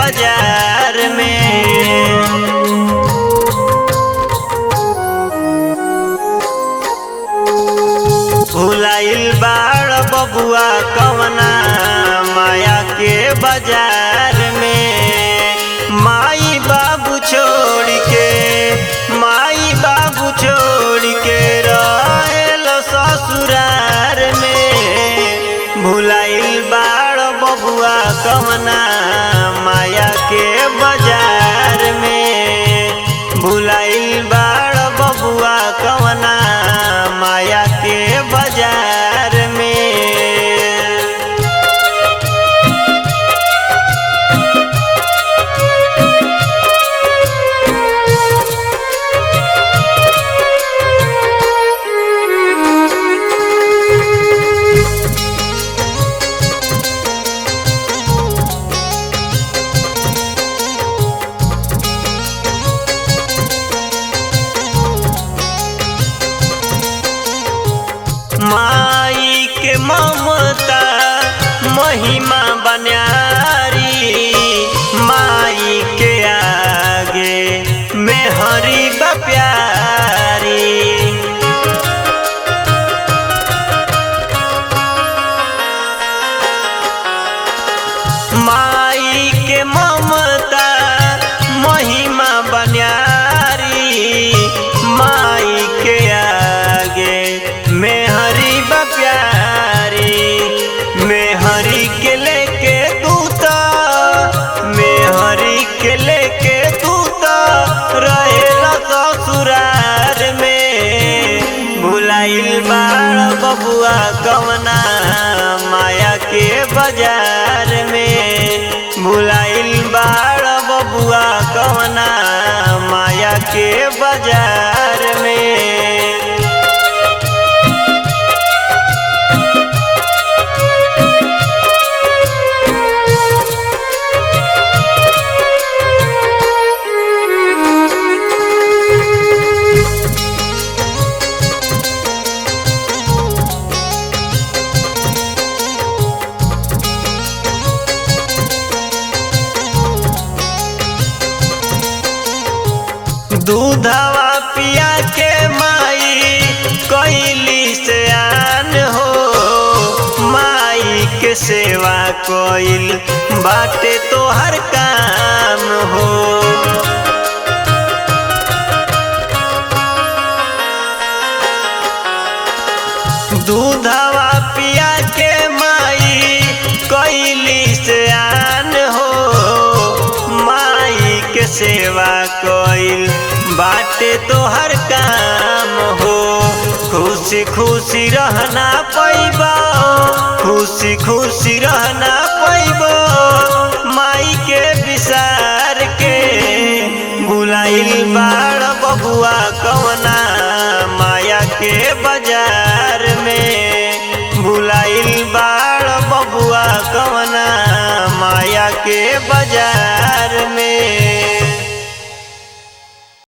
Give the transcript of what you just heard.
बाजार में। भुलाइल बाड़ बबुआ कवना माया के बाजार में। माई बाबू छोड़ के, माई बाबू छोड़ के रहेल ससुरार में। भुलाइल बाड़ बबुआ कवना माया के बाजार में। भुलाइल बाड़ बबुआ कवना माया के बाजार में। माई के ममता महिमा बन्यारी। माई के आगे मेहरी बप्यारी। माई के ममता महिमा बन्यारी। माई के आगे मेहरी बप्यारी। मेहरी के लेके तू तो, मेहरी के लेके तू तो रहेला ससुरार में। भुलाइल बाड़ बबुआ कवना माया के बाजार में। भुलाइल बाड़ बबुआ कवना माया के बाजार में। दूधवा पिया के माई कैली से आन हो। माई के सेवा कोइल बाटे तो हर काम हो। दूधवा पिया के माई कैली से आन हो। माई के सेवा कोइल बाटे तो हर काम हो। खुशी खुशी रहना पैबो, खुशी खुशी रहना पैबो माई के विसार के। भुलाइल बाड़ बबुआ कवना माया के बाजार में। भुलाइल बाड़ बबुआ कवना माया के बाजार